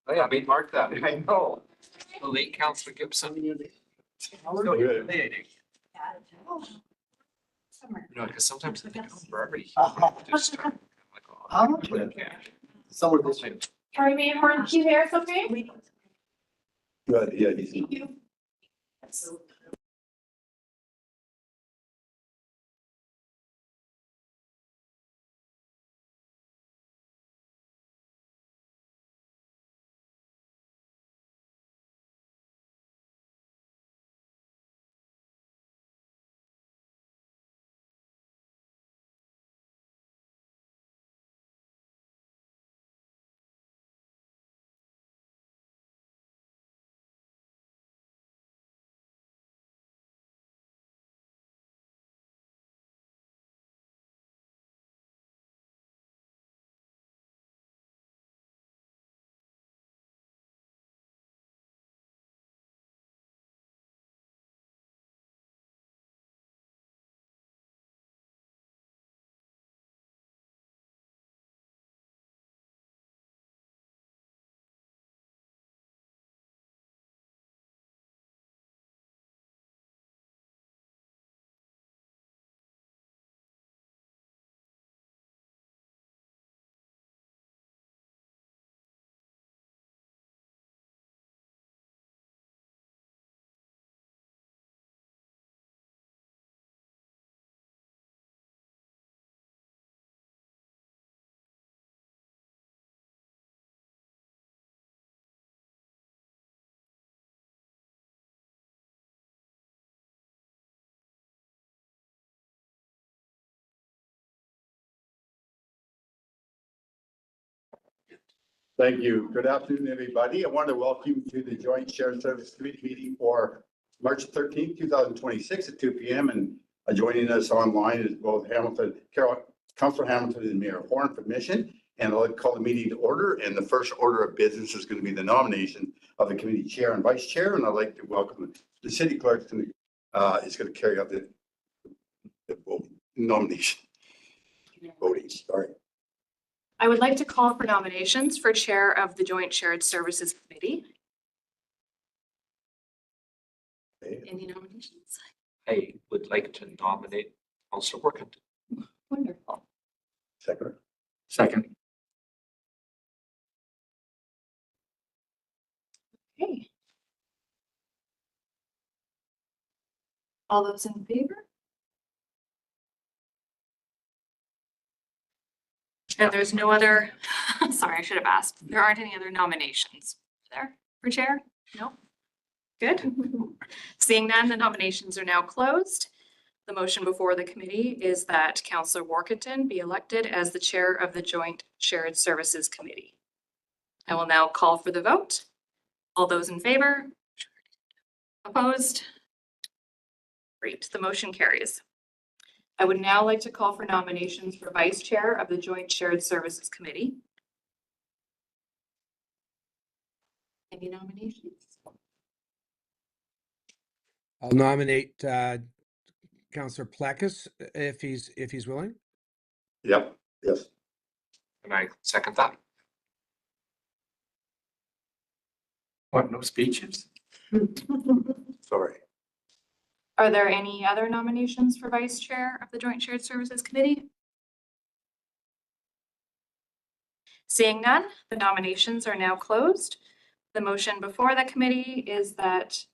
Oh, yeah, we marked that. I know. The late Councillor Gibson. Still good. No, because sometimes I think I'm already. How much? Somewhere this way. Are we important to you there, okay? Good, yeah. Thank you. Thank you. Good afternoon, everybody. I want to welcome you to the Joint Shared Service Committee meeting for March 13th, 2026 at 2 p.m. And joining us online is both Councillor Hamilton and Mayor Horn for Mission. And I'd like to call the meeting to order. And the first order of business is going to be the nomination of the committee chair and vice chair. And I'd like to welcome the city clerk to is going to carry out the nomination. Voting, sorry. I would like to call for nominations for Chair of the Joint Shared Services Committee. Any nominations? I would like to nominate Councillor Workington. Wonderful. Second. Second. Okay. All those in favor? And there's no other, sorry, I should have asked. There aren't any other nominations there for chair? No? Good. Seeing none, the nominations are now closed. The motion before the committee is that Councillor Workington be elected as the chair of the Joint Shared Services Committee. I will now call for the vote. All those in favor? Opposed? Great, the motion carries. I would now like to call for nominations for vice chair of the Joint Shared Services Committee. Any nominations? I'll nominate Councillor Plekas if he's willing. Yep. Yes. And I second that. What, no speeches? Sorry. Are there any other nominations for vice chair of the Joint Shared Services Committee? Seeing none, the nominations are now closed. The motion before the committee is that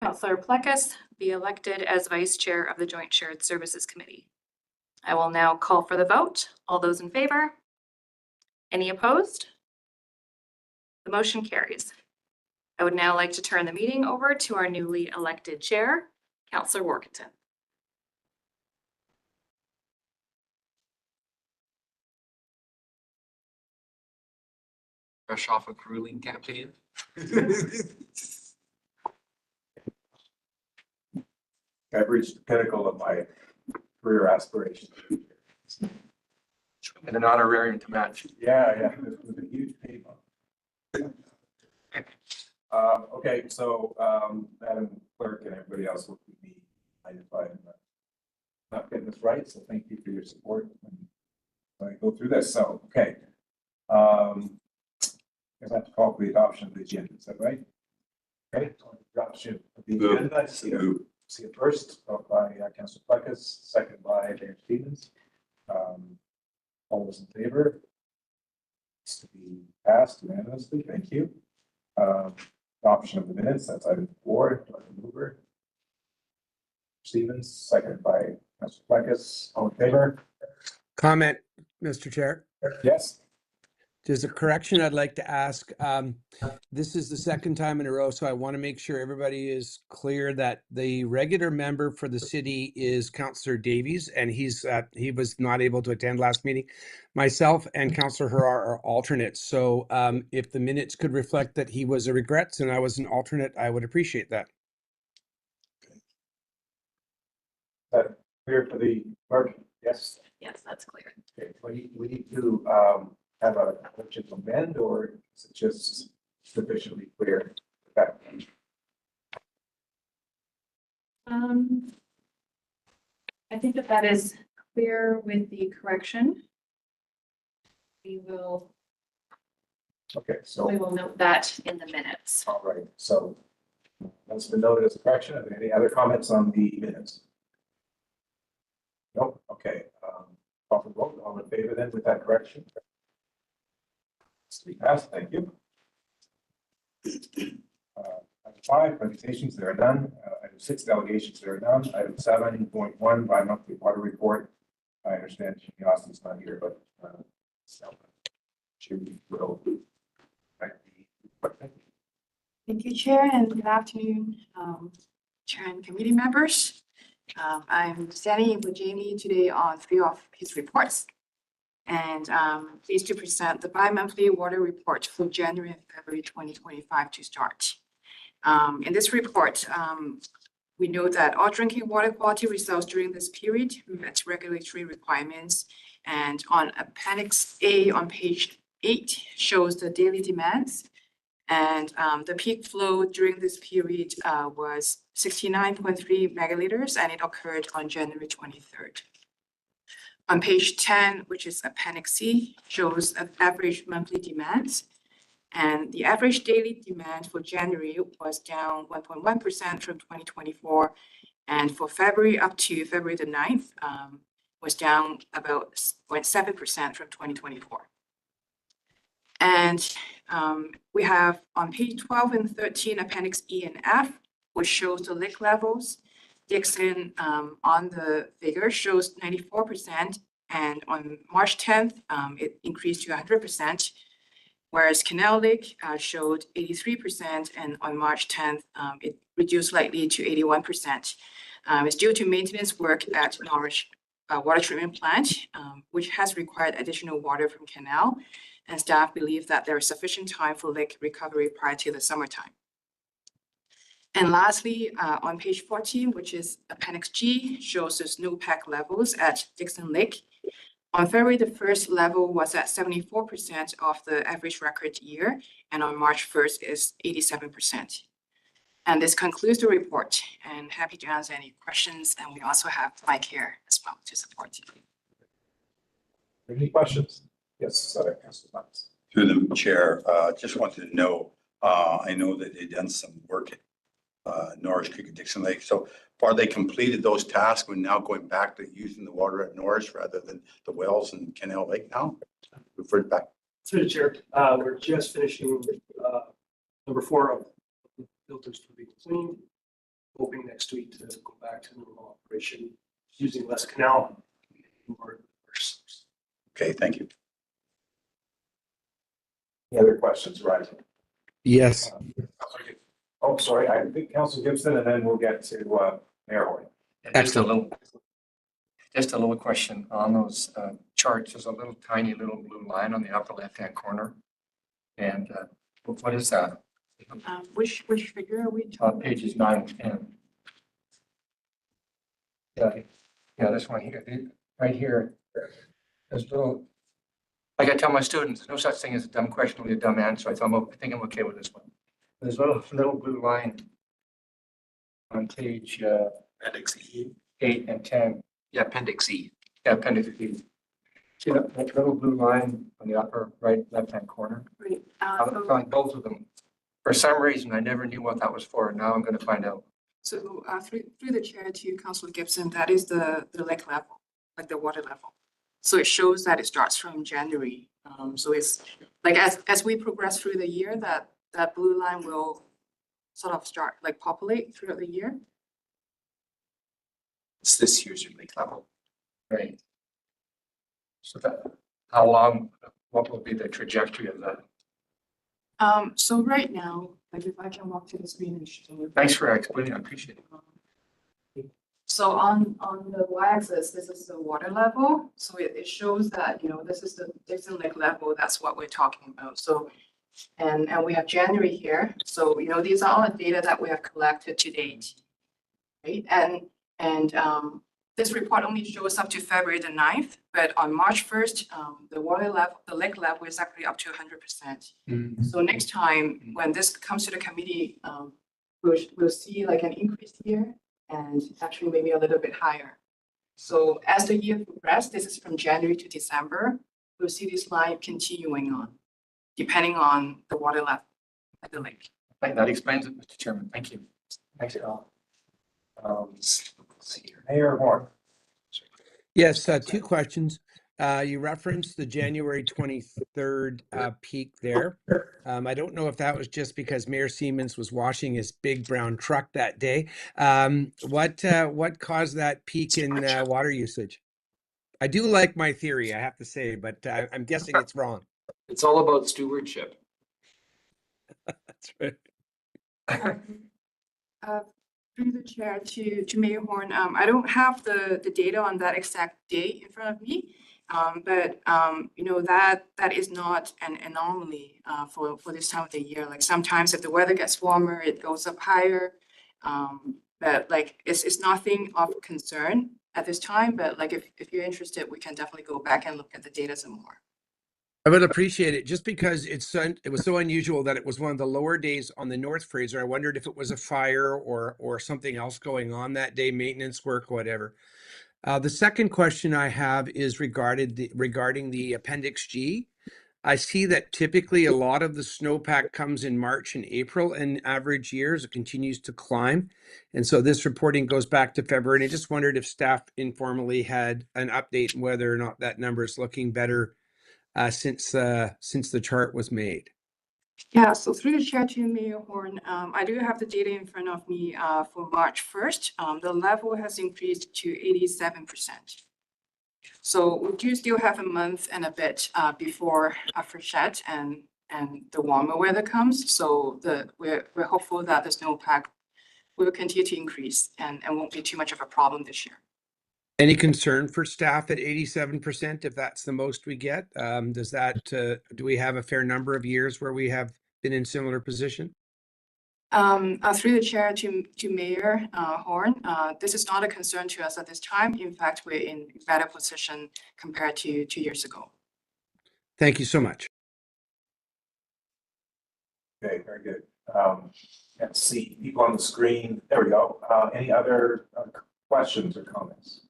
Councillor Plekas be elected as vice chair of the Joint Shared Services Committee. I will now call for the vote. All those in favor? Any opposed? The motion carries. I would now like to turn the meeting over to our newly elected chair, Councillor Workington. Fresh off a grueling campaign. I've reached the pinnacle of my career aspirations. And an honorarium to match. Yeah, this was a huge pay bump. Okay, so Madam Clerk and everybody else will be identified. Not getting this right, so thank you for your support when I go through this. So, okay. As have to call for the adoption of the agenda, is that right? Okay, so adoption of the Move. agenda, see it first, by Councillor Plecas, second by Mayor Stevens. All those in favor? It's to be passed unanimously, thank you. Adoption of the minutes, that's item 4, Dr. Mover. Stevens, second by Councillor Plecas, all in favor? Comment, Mr. Chair. Yes? There's a correction I'd like to ask. This is the second time in a row, so I want to make sure everybody is clear that the regular member for the city is Councillor Davies, and he was not able to attend last meeting. Myself and Councillor Harar are alternates. So if the minutes could reflect that he was a regret and I was an alternate, I would appreciate that. Is that clear for the clerk? Yes? Yes, that's clear. Okay, we need to have a motion to amend, or is it just sufficiently clear? Okay. I think that is clear with the correction. We will So, note that in the minutes. all right, so that's been noted as a correction. Are there any other comments on the minutes? Nope, okay. Call for vote, all in favor then with that correction? It's to be passed, thank you. Item 5, presentations, there are none. Item 6, delegations, there are none. Item 7.1, bi-monthly water report. I understand Jimmy Austin's not here, but Jimmy will. Thank you, Chair, and good afternoon, Chair and committee members. I'm standing in for Jamie today on 3 of his reports. And pleased to present the bi-monthly water report for January and February 2025 to start. In this report, we know that all drinking water quality results during this period met regulatory requirements. And on Appendix A on page 8 shows the daily demands. And the peak flow during this period was 69.3 megaliters, and it occurred on January 23rd. On page 10, which is Appendix C, shows an average monthly demands. And the average daily demand for January was down 1.1% from 2024. And for February up to February the 9th, was down about 0.7% from 2024. And we have on page 12 and 13, Appendix E and F, which shows the lake levels. Dixon on the figure shows 94%, and on March 10th, it increased to 100%, whereas Canal Lake showed 83%, and on March 10th, it reduced slightly to 81%. It's due to maintenance work at Norwich Water Treatment Plant, which has required additional water from Canal, and staff believe that there is sufficient time for lake recovery prior to the summertime. And lastly, on page 14, which is Appendix G, shows the snowpack levels at Dixon Lake. On February the 1st, level was at 74% of the average record year, and on March 1st is 87%. And this concludes the report, and happy to answer any questions. And we also have Mike here as well to support you. Any questions? Yes, Councillor Thomas. Through the chair, just wanted to know, I know that they've done some work at Norris Creek and Dixon Lake. So far, they completed those tasks. We're now going back to using the water at Norris rather than the wells in Canal Lake now. Referred back. Through the chair, we're just finishing number 4 of the filters to be cleaned. Hoping next week to go back to normal operation using less canal. Okay, thank you. Any other questions, right? Yes. Oh, sorry, I think Councillor Gibson, and then we'll get to Mayor Hoy. Just a little question on those charts. There's a little tiny little blue line on the upper left-hand corner. And what is that? Which figure are we talking? Pages 9 and 10. Yeah, this one here, right here. There's little, like I tell my students, no such thing as a dumb question, only a dumb answer. I think I'm okay with this one. There's a little blue line on page Appendix E. 8 and 10. Yeah, Appendix E. Yeah, Appendix E. See that little blue line on the upper right, left-hand corner? Great. It's on both of them. For some reason, I never knew what that was for. Now I'm gonna find out. So through the chair to Councillor Gibson, that is the lake level, like the water level. So it shows that it starts from January. So it's like as we progress through the year, that blue line will sort of start like populate throughout the year. It's this year's lake level. Right. So that, how long, what will be the trajectory of that? So right now, like if I can walk to the screen and show you. Thanks for explaining. I appreciate it. So on the y-axis, this is the water level. So it shows that, you know, this is the Dixon Lake level. That's what we're talking about. So, and we have January here. So, you know, these are all the data that we have collected to date. Right? And this report only shows up to February the 9th, but on March 1st, the water level, the lake level is actually up to 100%. So next time, when this comes to the committee, we'll see like an increase here and actually maybe a little bit higher. So as the year progresses, this is from January to December, we'll see this line continuing on, depending on the water level at the lake. That explains it, Mr. Chairman. Thank you. Thanks, Al. Let's see here. Mayor Horn. Yes, two questions. You referenced the January 23rd peak there. I don't know if that was just because Mayor Siemens was washing his big brown truck that day. What caused that peak in water usage? I do like my theory, I have to say, but I'm guessing it's wrong. It's all about stewardship. That's right. Through the chair to Mayor Horn, I don't have the data on that exact date in front of me. But you know, that is not an anomaly for this time of the year. Like sometimes if the weather gets warmer, it goes up higher. But like it's nothing of concern at this time. But like if you're interested, we can definitely go back and look at the data some more. I would appreciate it just because it was so unusual that it was one of the lower days on the North Fraser. I wondered if it was a fire or something else going on that day, maintenance work, whatever. The second question I have is regarding the Appendix G. I see that typically a lot of the snowpack comes in March and April, and average years it continues to climb. And so this reporting goes back to February. And I just wondered if staff informally had an update on whether or not that number is looking better since the chart was made. Yeah, so through the chair to Mayor Horn, I do have the data in front of me for March 1st. The level has increased to 87%. So we do still have a month and a bit before a freshet and the warmer weather comes. So we're hopeful that the snowpack will continue to increase and won't be too much of a problem this year. Any concern for staff at 87% if that's the most we get? Do we have a fair number of years where we have been in similar position? Through the chair to Mayor Horn, this is not a concern to us at this time. In fact, we're in a better position compared to 2 years ago. Thank you so much. Okay, very good. Let's see people on the screen. There we go. Any other questions or comments?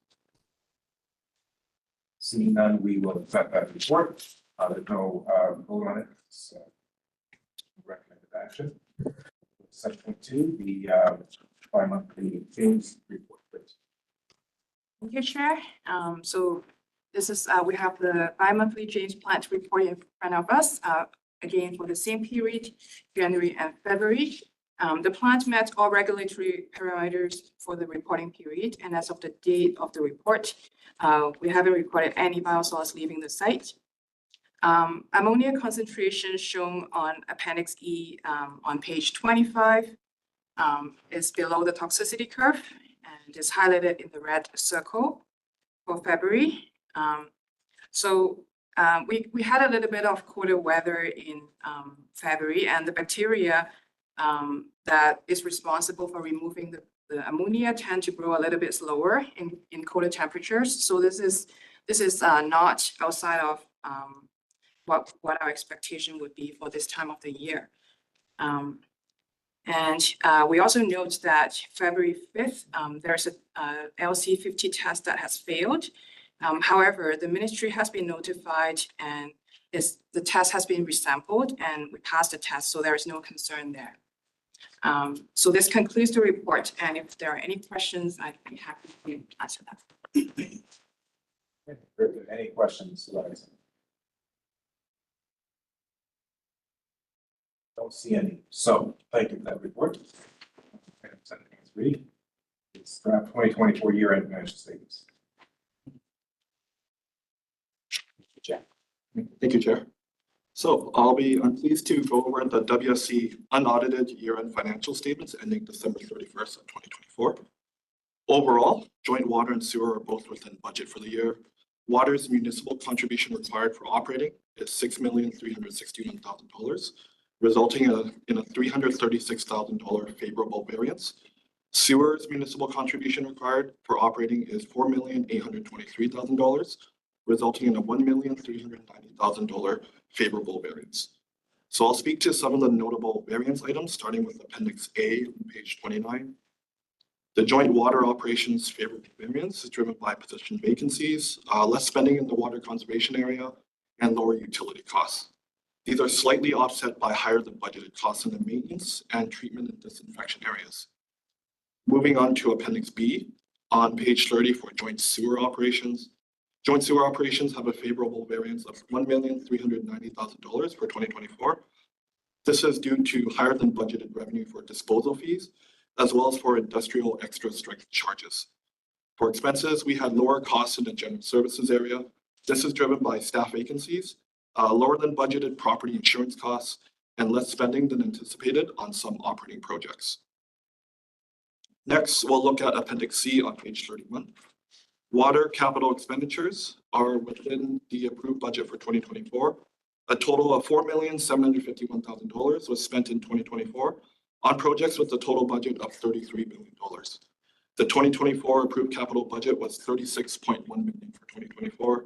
Seeing none, we will accept that report. There's no vote on it. It's recommended action. Section 2, the bi-monthly James report, please. Thank you, Chair. So this is, we have the bi-monthly James Plant report in front of us, again, for the same period, January and February. The plant met all regulatory parameters for the reporting period, and as of the date of the report, we haven't recorded any biosolids leaving the site. Ammonia concentration shown on Appendix E on page 25 is below the toxicity curve and is highlighted in the red circle for February. We had a little bit of colder weather in February, and the bacteria that is responsible for removing the ammonia tend to grow a little bit slower in colder temperatures. So this is not outside of what our expectation would be for this time of the year. We also note that February 5th, there's a LC50 test that has failed. However, the ministry has been notified and the test has been resampled and we passed the test, so there is no concern there. So this concludes the report, and if there are any questions, I'd be happy to answer that. Very good. Any questions, Liza? Don't see any. So thank you for that report. Item 7.3. It's draft 2024 year-end financial statements. Jack. Thank you, Chair. So I'm pleased to go over the WSC unaudited year-end financial statements ending December 31st of 2024. Overall, joint water and sewer are both within budget for the year. Water's municipal contribution required for operating is $6,361,000, resulting in a $336,000 favorable variance. Sewer's municipal contribution required for operating is $4,823,000, resulting in a $1,390,000 favorable variance. So I'll speak to some of the notable variance items, starting with Appendix A on page 29. The joint water operations favorable variance is driven by position vacancies, less spending in the water conservation area, and lower utility costs. These are slightly offset by higher than budgeted costs in the maintenance and treatment and disinfection areas. Moving on to Appendix B on page 30 for joint sewer operations. Joint sewer operations have a favorable variance of $1,390,000 for 2024. This is due to higher than budgeted revenue for disposal fees, as well as for industrial extra strength charges. For expenses, we had lower costs in the general services area. This is driven by staff vacancies, lower than budgeted property insurance costs, and less spending than anticipated on some operating projects. Next, we'll look at Appendix C on page 31. Water capital expenditures are within the approved budget for 2024. A total of $4,751,000 was spent in 2024 on projects with a total budget of $33 million. The 2024 approved capital budget was $36.1 million for 2024.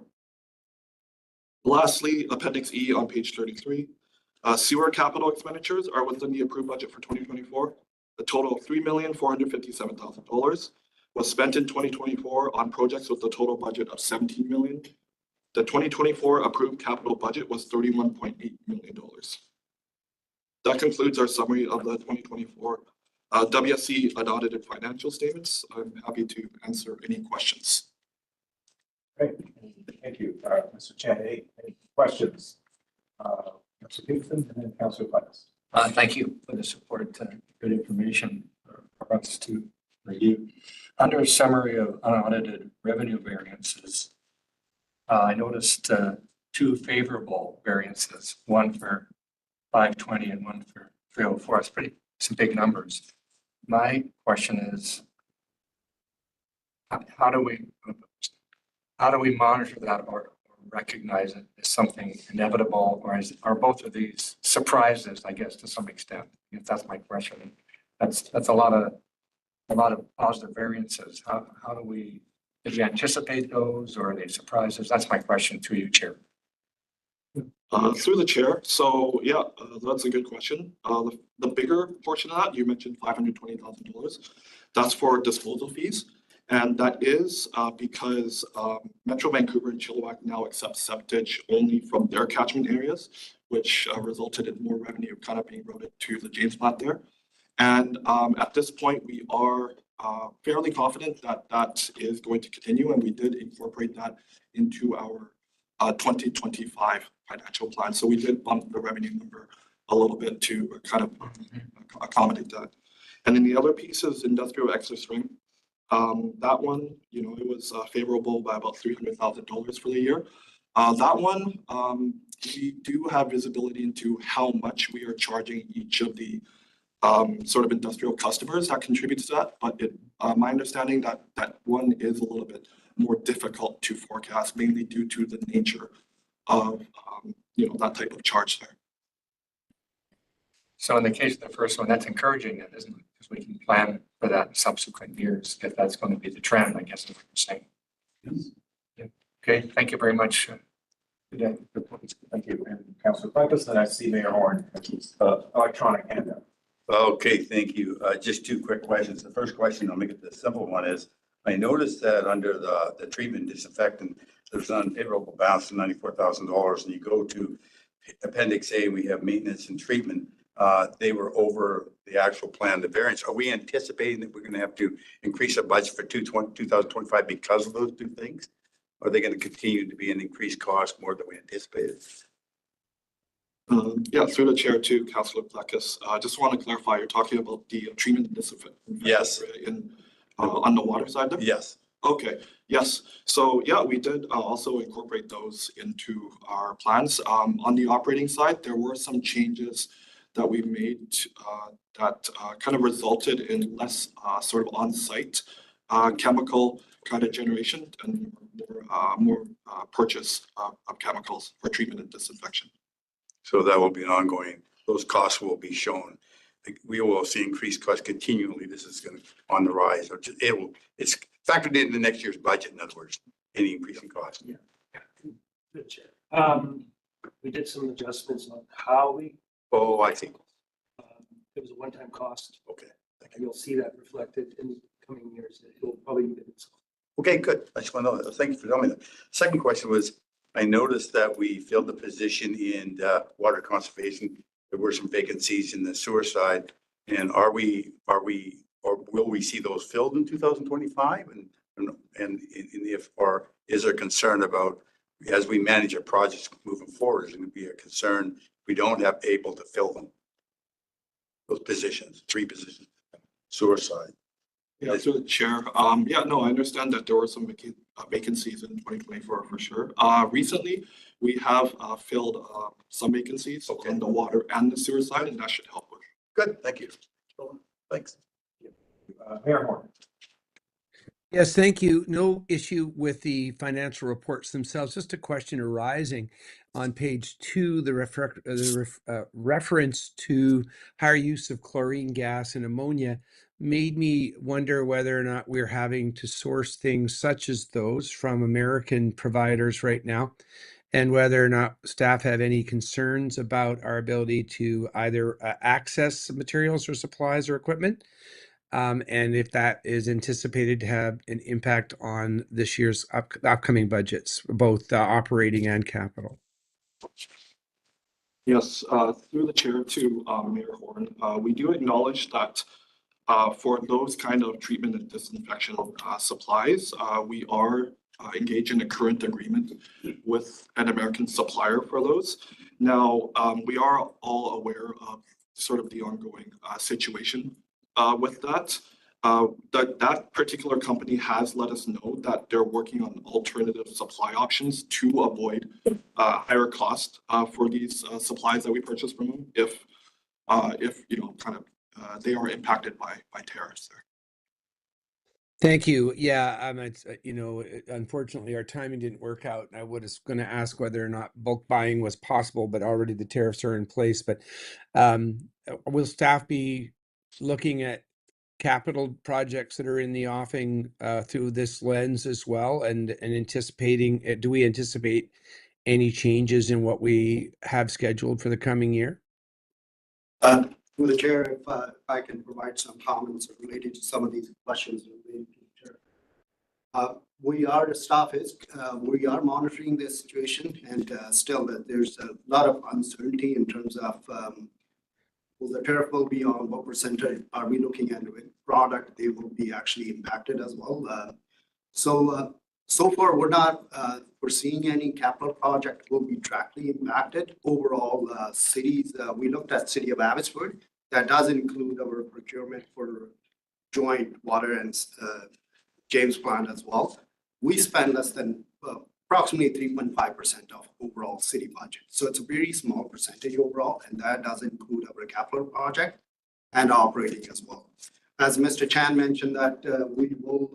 Lastly, Appendix E on page 33. Sewer capital expenditures are within the approved budget for 2024. A total of $3,457,000 was spent in 2024 on projects with a total budget of $17 million. The 2024 approved capital budget was $31.8 million. That concludes our summary of the 2024 WSC unaudited financial statements. I'm happy to answer any questions. Great, thank you. Mr. Chan, any questions? Councilor Kingston and then Councilor Pines. Thank you for the support. Good information for us to review. Under a summary of unaudited revenue variances, I noticed two favorable variances, one for 520 and one for 304. It's some big numbers. My question is, how do we monitor that or recognize it as something inevitable, or are both of these surprises, I guess, to some extent? If that's my question. That's a lot of positive variances. Did you anticipate those, or are they surprises? That's my question to you, Chair. Through the chair. So yeah, that's a good question. The bigger portion of that, you mentioned $520,000. That's for disposal fees. And that is because Metro Vancouver and Chilliwack now accept septage only from their catchment areas, which resulted in more revenue kind of being routed to the James Plat there. And at this point, we are fairly confident that that is going to continue, and we did incorporate that into our 2025 financial plan. So we did bump the revenue number a little bit to kind of accommodate that. And then the other piece is industrial extra strength. That one, it was favorable by about $300,000 for the year. That one, we do have visibility into how much we are charging each of the sort of industrial customers that contributes to that. But my understanding that one is a little bit more difficult to forecast, mainly due to the nature of that type of charge there. So in the case of the first one, that's encouraging, isn't it? Because we can plan for that in subsequent years if that's going to be the trend, I guess is what you're saying. Yes. Yeah. Okay, thank you very much. Good day. Thank you. And Councilor Pines, then I see Mayor Horn, electronic handout. Okay, thank you. Just two quick questions. The first question, I'll make it the simple one, is I noticed that under the treatment disinfectant, there's an unfavorable balance of $94,000, and you go to Appendix A, we have maintenance and treatment. They were over the actual plan, the variance. Are we anticipating that we're going to have to increase our budget for 2025 because of those two things? Are they going to continue to be an increased cost more than we anticipated? Yeah, through the chair to Councillor Blackus. I just want to clarify, you're talking about the treatment and disinfectant. Yes. On the water side there? Yes. Okay, yes. So yeah, we did also incorporate those into our plans. On the operating side, there were some changes that we made that kind of resulted in less sort of on-site chemical kind of generation and more purchase of chemicals for treatment and disinfection. So that will be an ongoing, those costs will be shown. We will see increased costs continually. This is going to on the rise. It's factored into next year's budget, in other words, any increase in cost. Yeah. Good, Chair. We did some adjustments on how we. Oh, I see. It was a one-time cost. Okay. And you'll see that reflected in the coming years. It will probably be itself. Okay, good. I just want to know. Thank you for telling me that. Second question was, I noticed that we filled the position in water conservation. There were some vacancies in the sewer side. And are we, or will we see those filled in 2025? And if, or is there concern about, as we manage our projects moving forward, is there going to be a concern we don't have able to fill them? Those positions, 3 positions, sewer side. Yeah, through the chair. Yeah, no, I understand that there were some vacancies in 2024 for sure. Recently, we have filled some vacancies on the water and the sewer side, and that should help with. Good, thank you. Thanks. Mayor Horn. Yes, thank you. No issue with the financial reports themselves. Just a question arising on page 2, the reference to higher use of chlorine gas and ammonia made me wonder whether or not we're having to source things such as those from American providers right now, and whether or not staff have any concerns about our ability to either access materials or supplies or equipment. And if that is anticipated to have an impact on this year's upcoming budgets, both operating and capital. Yes, through the chair to Mayor Horn, we do acknowledge that for those kind of treatment and disinfection supplies, we are engaged in a current agreement with an American supplier for those. Now, we are all aware of sort of the ongoing situation with that. That particular company has let us know that they're working on alternative supply options to avoid higher cost for these supplies that we purchase from them if you know, kind of they are impacted by tariffs there. Thank you. Yeah, you know, unfortunately, our timing didn't work out. I was going to ask whether or not bulk buying was possible, but already the tariffs are in place. But will staff be looking at capital projects that are in the offing through this lens as well, and anticipating? Do we anticipate any changes in what we have scheduled for the coming year? Through the chair, if I can provide some comments related to some of these questions. The staff is, we are monitoring this situation, and still that there's a lot of uncertainty in terms of will the tariff will be on what percentage are we looking at with product, they will be actually impacted as well. So far, we're not foreseeing any capital project will be directly impacted. Overall, cities, we looked at city of Abbotsford. That does include our procurement for joint water and James plant as well. We spend less than approximately 3.5% of overall city budget. So it's a very small percentage overall, and that does include our capital project and operating as well. As Mr. Chan mentioned that we will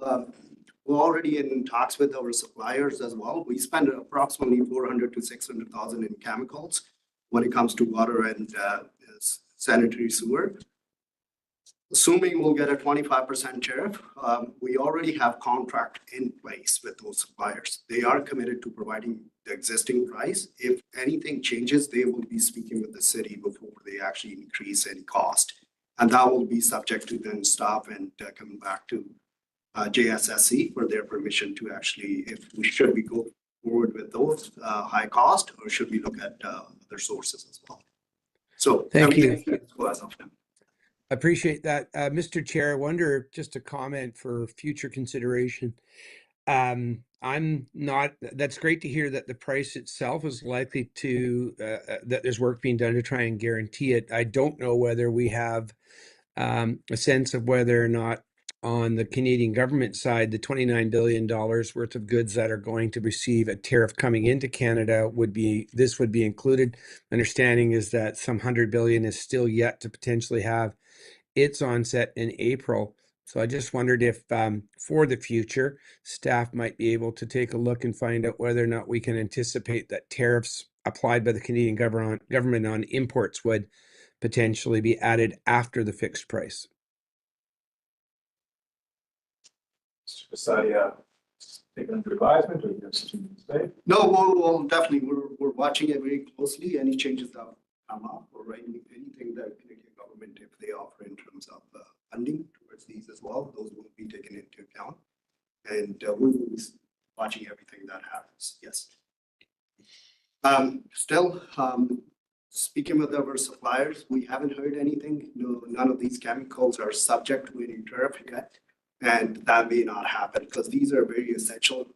we're already in talks with our suppliers as well. We spend approximately 400 to 600,000 in chemicals when it comes to water and sanitary sewer. Assuming we'll get a 25% tariff, we already have contract in place with those suppliers. They are committed to providing the existing price. If anything changes, they will be speaking with the city before they actually increase any cost. And that will be subject to then staff and coming back to JSSC for their permission to actually, should we go forward with those high cost, or should we look at other sources as well? So Thank you. everything is well as of now. I appreciate that. Mr. Chair, I wonder, just a comment for future consideration. I'm not, that's great to hear that the price itself is likely to, that there's work being done to try and guarantee it. I don't know whether we have a sense of whether or not on the Canadian government side, the $29 billion worth of goods that are going to receive a tariff coming into Canada would be included. My understanding is that some $100 billion is still yet to potentially have its onset in April. So I just wondered if for the future, staff might be able to take a look and find out whether or not we can anticipate that tariffs applied by the Canadian government on imports would potentially be added after the fixed price. Mr. Casadia, take it under advisement, or you have something to say? No, we'll definitely, we're watching it very closely. Any changes that come up, or anything that Canadian government, if they offer in terms of funding towards these as well, those will be taken into account. And we will be watching everything that happens, yes. Still, speaking with our suppliers, we haven't heard anything. No, none of these chemicals are subject to any tariff yet. And that may not happen because these are very essential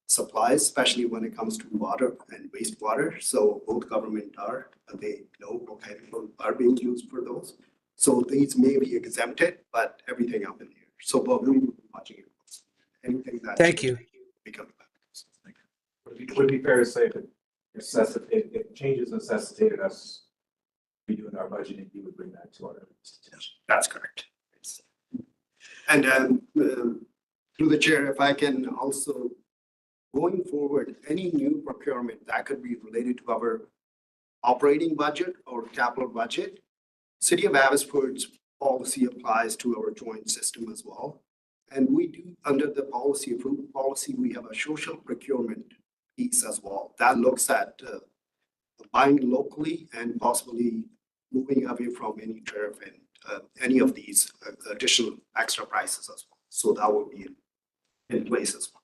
supplies, especially when it comes to water and wastewater. So both government they know what chemicals are being used for those. So these may be exempted, but everything up in the air. So but we'll be watching it. Anything that Thank you. Would it be fair to say that if changes necessitated us redoing our budgeting, you would bring that to our attention? That's correct. And through the chair, if I can also, going forward, any new procurement that could be related to our operating budget or capital budget, City of Abbotsford's policy applies to our joint system as well. And we do, under the policy, approved policy, we have a social procurement piece as well. That looks at buying locally and possibly moving away from any tariff and any of these additional extra prices as well. So that will be in place as well.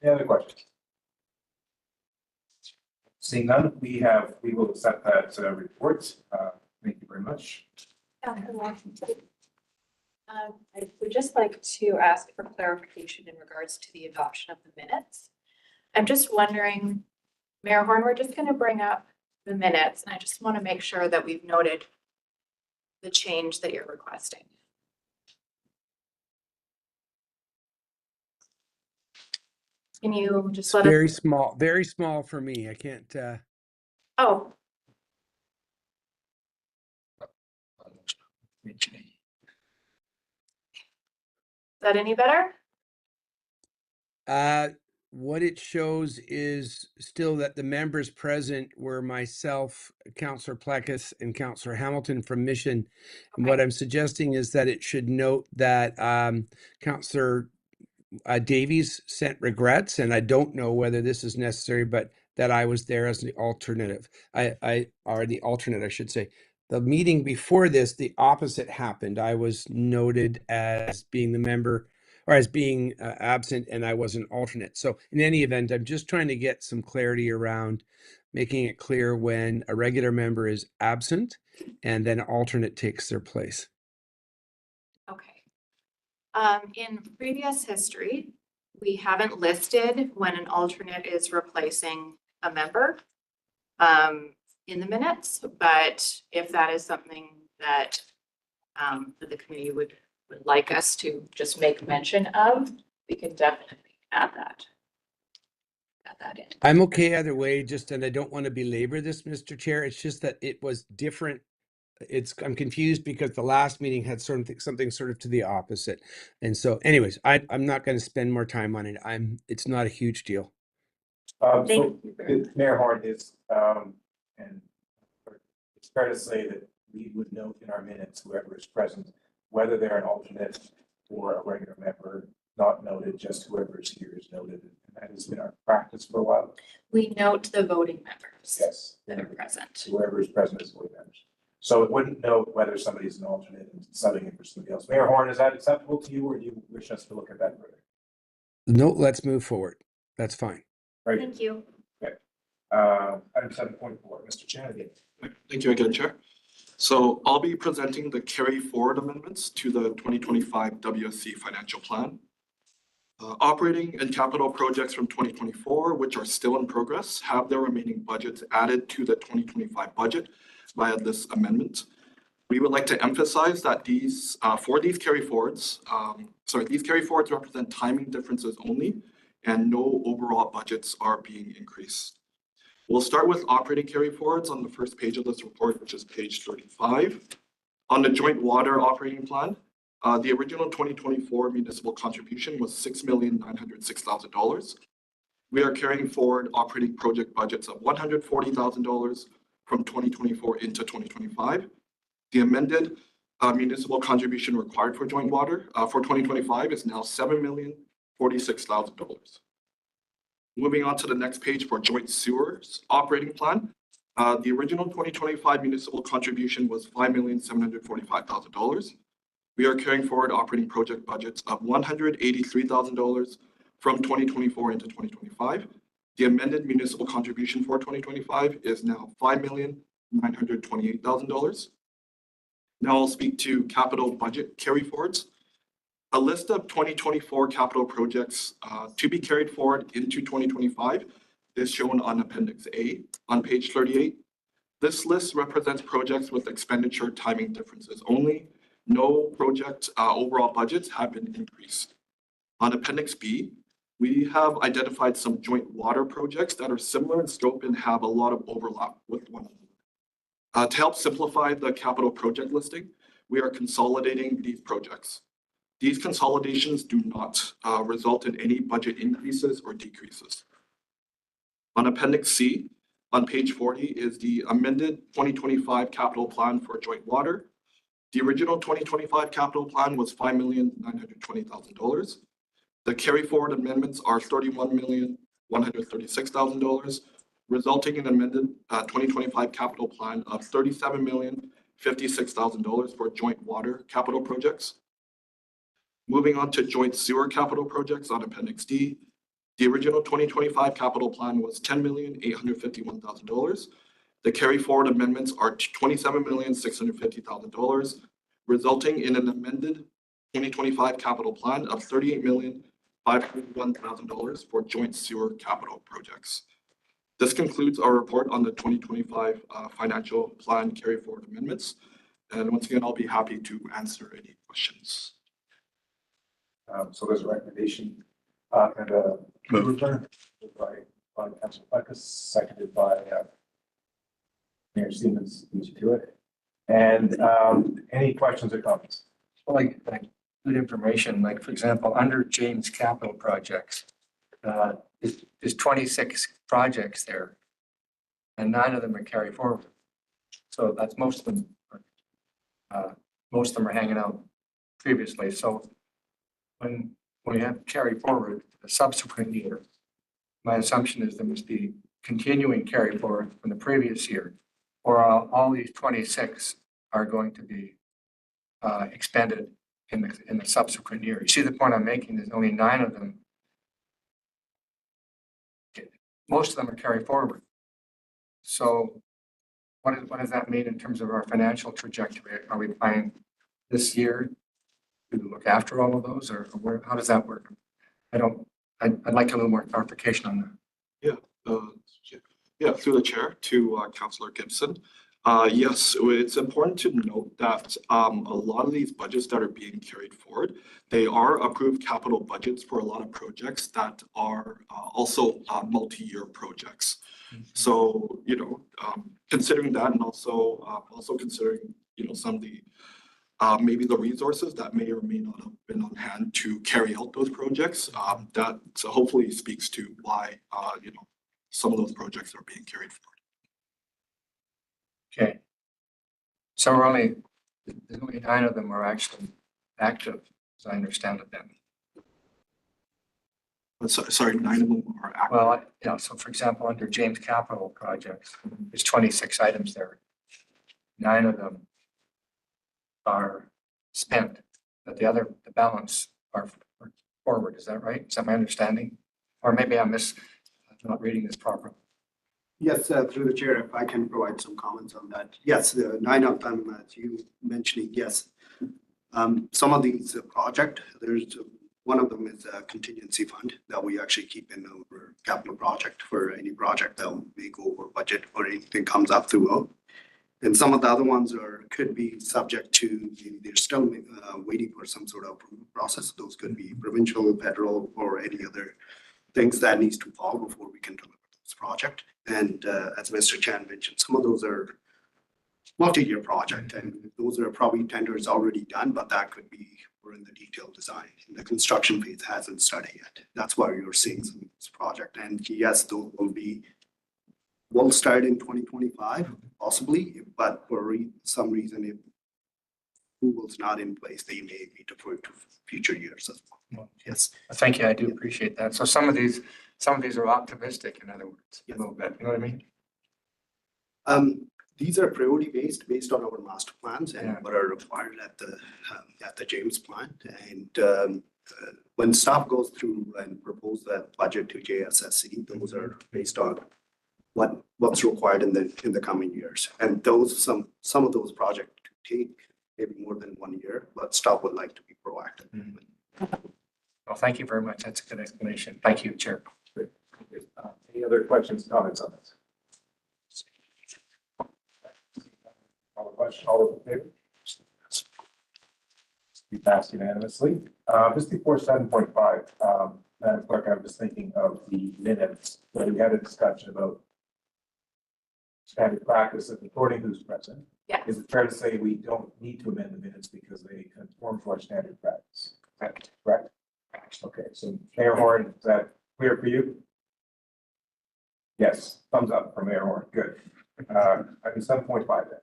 Any other questions? Seeing none, we will accept that report. Thank you very much. I would just like to ask for clarification in regards to the adoption of the minutes. I'm just wondering, Mayor Horn, we're just going to bring up the minutes, and I just want to make sure that we've noted the change that you're requesting. Can you just let us? Very small for me. I can't. Oh, is that any better? What it shows is still that the members present were myself, Councillor Plekas, and Councillor Hamilton from Mission. And what I'm suggesting is that it should note that Councillor Davies sent regrets, and I don't know whether this is necessary, but that I was there as the alternative. Or the alternate, I should say. The meeting before this, the opposite happened. I was noted as being the member or as being absent, and I was an alternate. So in any event, I'm just trying to get some clarity around making it clear when a regular member is absent and then an alternate takes their place. Okay. In previous history, we haven't listed when an alternate is replacing a member in the minutes, but if that is something that the committee would like us to just make mention of, we can definitely add that in. I'm okay either way, and I don't want to belabor this, Mr. Chair. It's just that it was different. I'm confused because the last meeting had something sort of to the opposite. And so anyways, I'm not going to spend more time on it. It's not a huge deal. So Mayor Horn is, and it's fair to say that we would note in our minutes, whoever is present, whether they're an alternate or a regular member, not noted, just whoever is here is noted. And that has been our practice for a while. We note the voting members. Yes. That are present. Whoever is present is voting members. So it wouldn't know whether somebody's an alternate and subbing in for somebody else. Mayor Horn, is that acceptable to you, or do you wish us to look at that further? No, let's move forward. That's fine. Right. Thank you. Item 7.4, Mr. Chan. Thank you again, Chair. So I'll be presenting the carry forward amendments to the 2025 WSC financial plan. Operating and capital projects from 2024, which are still in progress, have their remaining budgets added to the 2025 budget via this amendment. We would like to emphasize that these carry forwards represent timing differences only, and no overall budgets are being increased. We'll start with operating carry forwards on the first page of this report, which is page 35. On the joint water operating plan, the original 2024 municipal contribution was $6,906,000. We are carrying forward operating project budgets of $140,000 from 2024 into 2025. The amended municipal contribution required for joint water for 2025 is now $7,046,000. Moving on to the next page for joint sewers operating plan. The original 2025 municipal contribution was $5,745,000. We are carrying forward operating project budgets of $183,000 from 2024 into 2025. The amended municipal contribution for 2025 is now $5,928,000. Now I'll speak to capital budget carry forwards. A list of 2024 capital projects to be carried forward into 2025 is shown on Appendix A on page 38. This list represents projects with expenditure timing differences only. No project overall budgets have been increased. On Appendix B, we have identified some joint water projects that are similar in scope and have a lot of overlap with one another. To help simplify the capital project listing, we are consolidating these projects. These consolidations do not result in any budget increases or decreases. On Appendix C, on page 40 is the amended 2025 capital plan for joint water. The original 2025 capital plan was $5,920,000. The carry forward amendments are $31,136,000, resulting in amended 2025 capital plan of $37,056,000 for joint water capital projects. Moving on to joint sewer capital projects on Appendix D, the original 2025 capital plan was $10,851,000. The carry forward amendments are $27,650,000, resulting in an amended 2025 capital plan of $38,501,000 for joint sewer capital projects. This concludes our report on the 2025 financial plan carry forward amendments. And once again, I'll be happy to answer any questions. So there's a recommendation and a mover by Councilor Plecas, seconded by Mayor Stevens. Beat you to it. And any questions or comments? Well, like good information, like for example, under James Capital Projects, there's 26 projects there, and 9 of them are carried forward. So that's most of them are hanging out previously. So when we have carry forward the subsequent year, my assumption is there must be continuing carry forward from the previous year, or all these 26 are going to be expended in the subsequent year. You see the point I'm making? There's only 9 of them. Most of them are carried forward. So what does that mean in terms of our financial trajectory? Are we planning this year to look after all of those, or how does that work? I'd like a little more clarification on that. Through the chair to Councillor Gibson. Yes, it's important to note that a lot of these budgets that are being carried forward, they are approved capital budgets for a lot of projects that are also multi-year projects. So, considering that, and also considering, some of the maybe the resources that may or may not have been on hand to carry out those projects, that hopefully speaks to why, some of those projects are being carried forward. Okay. So there's only 9 of them are actually active, as I understand it then. Sorry, 9 of them are active. Well, so for example, under James Capital Projects, there's 26 items there. 9 of them are spent, but the balance are forward. Is that right? Is that my understanding? Or maybe I'm not reading this properly. Yes, through the chair, if I can provide some comments on that. Yes, the 9 of them, as you mentioning, yes. Some of these project, there's one of them is a contingency fund that we actually keep in our capital project for any project that may go over budget or anything comes up throughout. And some of the other ones could be subject to, maybe they're still waiting for some sort of approval process. Those could be provincial, federal, or any other things that needs to fall before we can deliver this project. And as Mr. Chan mentioned, some of those are multi-year project, and those are probably tenders already done, but that could be, we're in the detailed design. And the construction phase hasn't started yet. That's why you're seeing some of this project. And yes, those will start in 2025, possibly, but for some reason, if Google's not in place, they may be deferred to future years as well. Yes. Thank you. I do appreciate that. So some of these are optimistic, in other words, a little bit. You know what I mean? These are priority based on our master plans and Yeah. what are required at the James plant. And when staff goes through and propose that budget to JSSC, those are based on what's required in the coming years. And some of those projects take maybe more than 1 year, but staff would like to be proactive. Well, thank you very much. That's a good explanation. Thank you, Chair. Any other questions, comments on this? All those in favor? Be passed unanimously. Just before 7.5, Madam Clerk, I was just thinking of the minutes where we had a discussion about standard practice of recording who's present. Yeah. Is it fair to say we don't need to amend the minutes because they conform to our standard practice? Correct. Correct. Okay, so Mayor Horn, is that clear for you? Yes, thumbs up for Mayor Horn. Good. Item 7.5 then.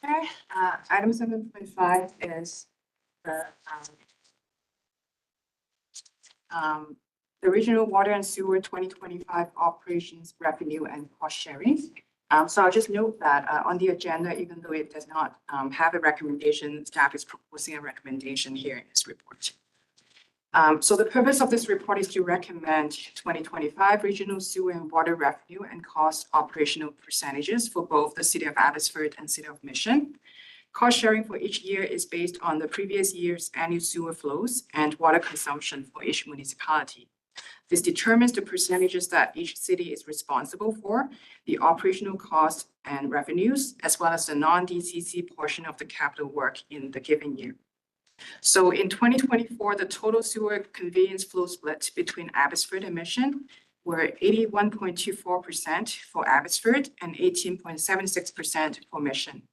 Okay, item 7.5 is the Regional Water and Sewer 2025 Operations Revenue and Cost Sharing. So I'll just note that on the agenda, even though it does not have a recommendation, staff is proposing a recommendation here in this report. So the purpose of this report is to recommend 2025 regional sewer and water revenue and cost operational percentages for both the City of Abbotsford and City of Mission. Cost sharing for each year is based on the previous year's annual sewer flows and water consumption for each municipality. This determines the percentages that each city is responsible for, the operational costs and revenues, as well as the non-DCC portion of the capital work in the given year. So in 2024, the total sewer conveyance flow split between Abbotsford and Mission were 81.24% for Abbotsford and 18.76% for Mission.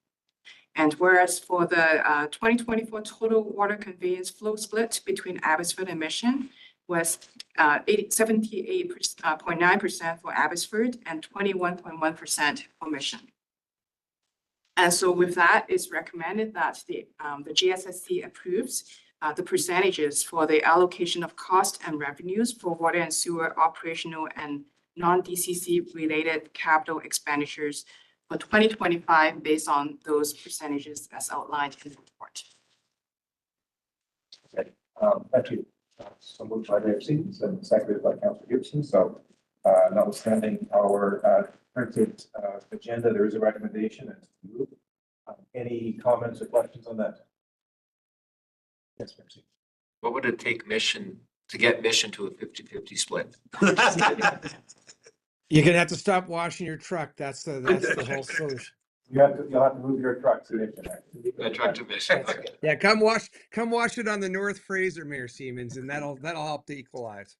And whereas for the 2024 total water conveyance flow split between Abbotsford and Mission was 78.9% for Abbotsford and 21.1% for Mission. And so with that, it's recommended that the GSSC approves the percentages for the allocation of cost and revenues for water and sewer operational and non-DCC related capital expenditures for 2025 based on those percentages as outlined in the report. Okay, thank you. So moved by Mayor Stevens and seconded by Councilor Gibson. So notwithstanding our printed agenda, there is a recommendation and move. Any comments or questions on that? Yes, Mayor Stevens. What would it take Mission to get Mission to a 50-50 split? You're gonna have to stop washing your truck. That's the whole solution. You'll have to move your truck to Mission. I truck to Mission. Yeah, come wash it on the North Fraser, Mayor Siemens, and that'll help to equalize.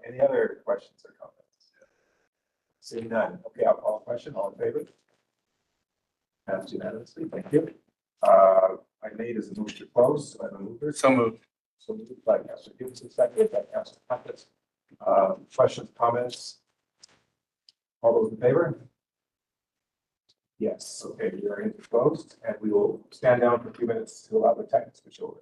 Any other questions or comments? Seeing none. Okay, I'll call a question. All in favor? Passed unanimously. Thank you. Item 8 is a move to close. So I have a mover. So moved. So moved by Councilor Gibson, seconded by Councilor Puckett. Questions, comments? All those in favor? Yes. Okay, we are in closed, and we will stand down for a few minutes to allow the technical to switch over.